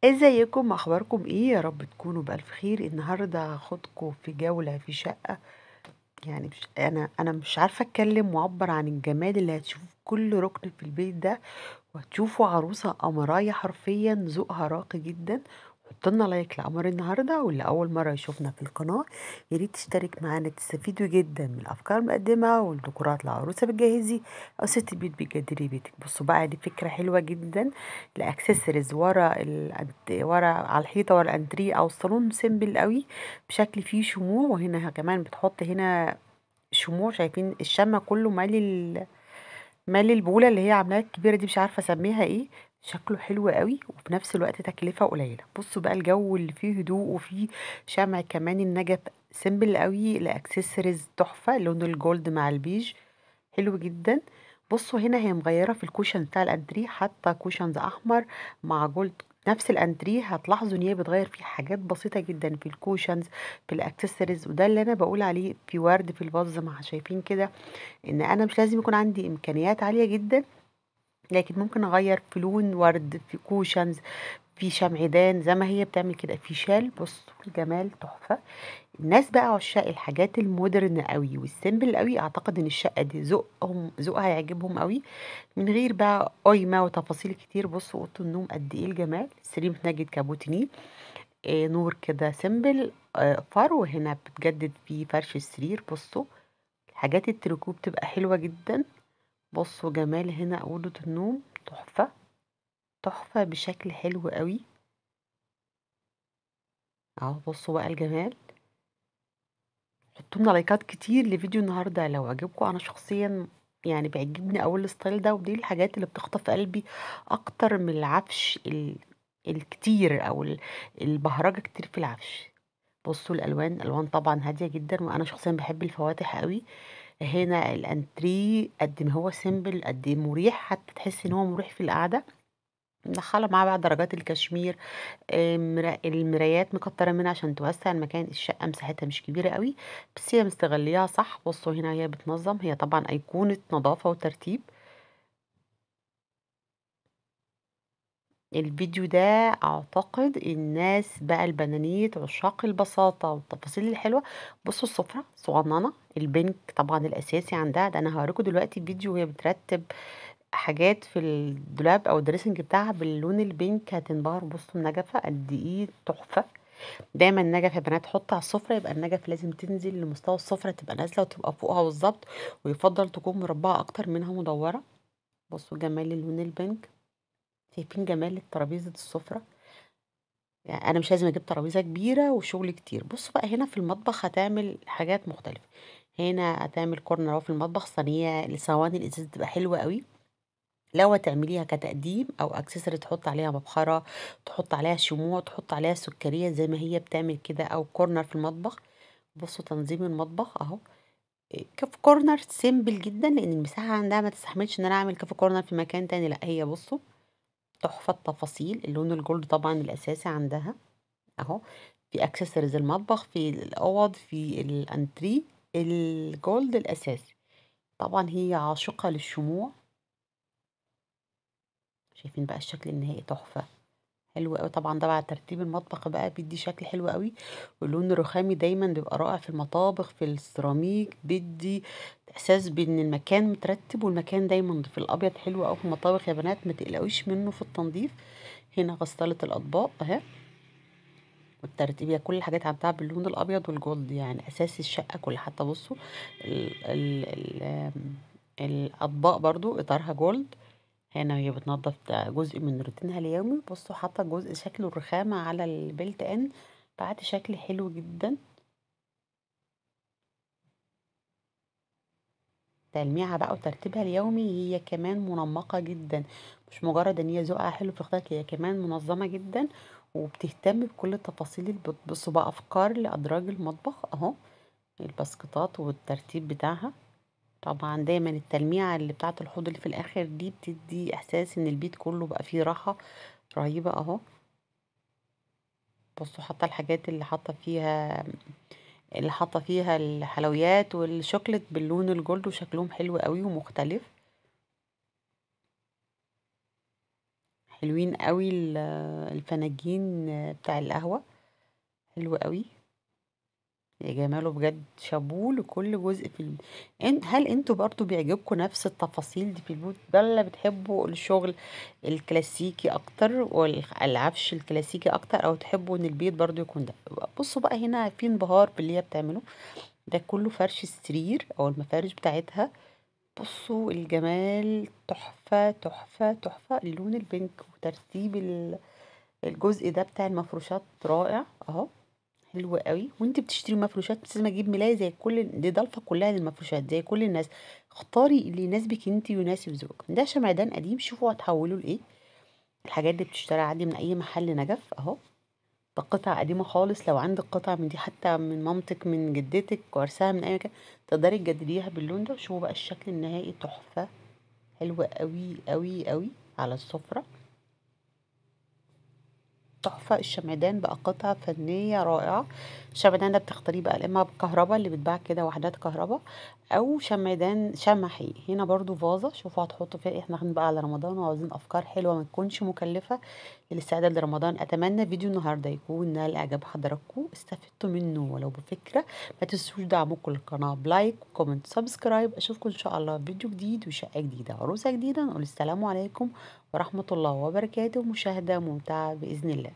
ازيكم؟ اخباركم ايه؟ يا رب تكونوا بالف خير. النهارده هاخدكم في جوله في شقه. يعني انا مش عارفه اتكلم واعبر عن الجمال اللي هتشوفوه في كل ركن في البيت ده. وهتشوفوا عروسه قمرايه، حرفيا ذوقها راقي جدا. حطلنا لايك لقمر النهارده، واللي اول مره يشوفنا في القناه يا ريت تشترك معانا، تستفيدوا جدا من الافكار المقدمه والديكورات العروسه بتجهزي او ست البيت بتجددي بيتك. بصوا بقى، دي فكره حلوه جدا. الاكسسوارز ورا على الحيطه ورا الانتريه او الصالون سيمبل قوي، بشكل فيه شموع. وهنا كمان بتحط هنا شموع. شايفين الشمع كله مالي البوله اللي هي عاملاها الكبيره دي، مش عارفه اسميها ايه. شكله حلو قوي وفي نفس الوقت تكلفه قليله. بصوا بقى الجو اللي فيه هدوء وفيه شمع كمان. النجف سيمبل قوي. الاكسسوارز تحفه، لون الجولد مع البيج حلو جدا. بصوا هنا هي مغيره في الكوشن بتاع الانتريه، حتى كوشنز احمر مع جولد. نفس الانتريه هتلاحظوا ان هي بتغير فيه حاجات بسيطه جدا في الكوشنز، في الاكسسوارز. وده اللي انا بقول عليه في ورد في الفاز. مع شايفين كده ان انا مش لازم يكون عندي امكانيات عاليه جدا، لكن ممكن اغير في لون ورد، في كوشنز، في شمعدان زي ما هي بتعمل كده، في شال. بصوا الجمال تحفه. الناس بقى عشاق الحاجات المودرن قوي والسيمبل قوي، اعتقد ان الشقه دي ذوقها هيعجبهم قوي، من غير بقى قايمه وتفاصيل كتير. بصوا اوضه النوم قد ايه الجمال. سرير متنجد كابوتينيه، نور كده سيمبل. فرو هنا بتجدد فيه فرش السرير. بصوا الحاجات التركوب بتبقى حلوه جدا. بصوا جمال هنا اوضه النوم تحفه، تحفه بشكل حلو قوي. اهو بصوا بقى الجمال. حطوا لنا لايكات كتير لفيديو النهارده لو عجبكم. انا شخصيا يعني بيعجبني اول الستايل ده، ودي الحاجات اللي بتخطف قلبي اكتر من العفش الكتير او البهرجه كتير في العفش. بصوا الالوان طبعا هاديه جدا، وانا شخصيا بحب الفواتح قوي. هنا الانتريه قد ما هو سيمبل قد إيه مريح، حتى تحس ان هو مريح في القعده. مدخله معاه بقى درجات الكشمير. المرايات مكترة منها عشان توسع المكان. الشقة مساحتها مش كبيرة قوي، بس هي مستغليها صح. بصوا هنا هي بتنظم، هي طبعا أيقونة نظافة وترتيب. الفيديو ده أعتقد الناس بقى البنانيت عشاق البساطة والتفاصيل الحلوة. بصوا السفرة صغننة، البنك طبعا الأساسي عندها. ده أنا هوريكم دلوقتي فيديو وهي بترتب حاجات في الدولاب أو الدريسنج بتاعها باللون البنك، هتنبهر. بصوا النجفة قد ايه تحفة. دايما النجف يا بنات حط على السفرة، يبقى النجف لازم تنزل لمستوى السفرة، تبقى نازلة وتبقى فوقها بالظبط. ويفضل تكون مربعة أكتر منها مدورة. بصوا جمال اللون البنك. شايفين جمال ترابيزة السفرة؟ يعني أنا مش لازم أجيب ترابيزة كبيرة وشغل كتير. بصوا بقى هنا في المطبخ هتعمل حاجات مختلفة. هنا هتعمل كورنر اهو في المطبخ، صينية الصواني الإزاز تبقى حلوة قوي لو هتعمليها كتقديم او اكسسوري. تحط عليها مبخره، تحط عليها شموع، تحط عليها سكريه زي ما هي بتعمل كده، او كورنر في المطبخ. بصوا تنظيم المطبخ اهو. كاف كورنر سيمبل جدا، لان المساحه عندها ما تستحملش ان انا اعمل كاف كورنر في مكان تاني. لا هي بصوا تحفه التفاصيل. اللون الجولد طبعا الاساسي عندها اهو. في اكسسوارز المطبخ، في الاوض، في الانتري، الجولد الاساسي. طبعا هي عاشقه للشموع. شايفين بقى الشكل النهائي تحفه، حلو قوي. طبعا ده بعد ترتيب المطبخ بقى بيدي شكل حلو قوي. واللون الرخامي دايما بيبقى رائع في المطابخ، في السيراميك بيدي احساس بان المكان مترتب، والمكان دايما نضيف. الابيض حلو قوي في المطابخ يا بنات، ما تقلقوش منه في التنظيف. هنا غسالة الاطباق اهي، والترتيب هي كل الحاجات عندها باللون الابيض والجولد، يعني اساس الشقه كلها. حتى بصوا ال الاطباق برضو اطارها جولد. هنا وهي بتنضف ده جزء من روتينها اليومي. بصوا حاطه جزء شكله الرخامه على البلت ان، بعد شكل حلو جدا. تلميعها بقى وترتيبها اليومي، هي كمان منمقه جدا. مش مجرد ان هي ذوقها حلو في اختك، هي كمان منظمه جدا وبتهتم بكل التفاصيل اللي بتبصوا بقى افكار لادراج المطبخ اهو. الباسكتات والترتيب بتاعها. طبعا دايما التلميعه اللي بتاعه الحوض اللي في الاخر دي بتدي احساس ان البيت كله بقى فيه راحه رهيبه اهو. بصوا حاطه الحاجات اللي حاطه فيها الحلويات والشوكليت باللون الجولد، وشكلهم حلو قوي ومختلف. حلوين قوي الفناجين بتاع القهوة، حلو قوي يا جماله بجد. شابوه لكل جزء في هل انتوا برضو بيعجبكم نفس التفاصيل دي في البيوت، ولا بتحبوا الشغل الكلاسيكي اكتر والعفش الكلاسيكي اكتر، او تحبوا ان البيت برضو يكون ده؟ بصوا بقى، هنا في انبهار باللي هي بتعمله ده كله. فرش السرير او المفارش بتاعتها، بصوا الجمال، تحفة تحفة تحفة. اللون البينك وترتيب الجزء ده بتاع المفروشات رائع اهو، حلو قوي. وانت بتشتري مفروشات مش لازم اجيب ملاية زي كل دي، ضلفة كلها للمفروشات زي كل الناس. اختاري اللي يناسبك انت ويناسب ذوقك. ده شمعدان قديم، شوفوا هتحوله لايه. الحاجات دي بتشتري عادي من اي محل نجف اهو. ده قطع قديمة خالص، لو عندك قطع من دي حتى من مامتك من جدتك وارثاها من اي مكان، تقدري تجدديها باللون ده. وشوفوا بقى الشكل النهائي، تحفة، حلوة قوي قوي قوي على السفرة. تحفة. الشمعدان بقى قطعة فنية رائعة. الشمعدان ده بتختاريه بقى، اما بالكهرباء اللي بتباع كده وحدات كهرباء، او شمعدان شمحي. هنا برضو فازة، شوفوا هتحطوا فيها إيه. احنا داخلين بقى على رمضان وعاوزين افكار حلوة ما تكونش مكلفة للاستعداد لرمضان. اتمنى فيديو النهاردة يكون نال اعجاب حضراتكم، استفدتوا منه ولو بفكرة. ما تنسوش دعمكم للقناة بلايك وكومنت سبسكرايب. اشوفكم ان شاء الله في فيديو جديد وشقة جديدة عروسة جديدة. نقول السلام عليكم ورحمة الله وبركاته. مشاهدة ممتعة بإذن الله.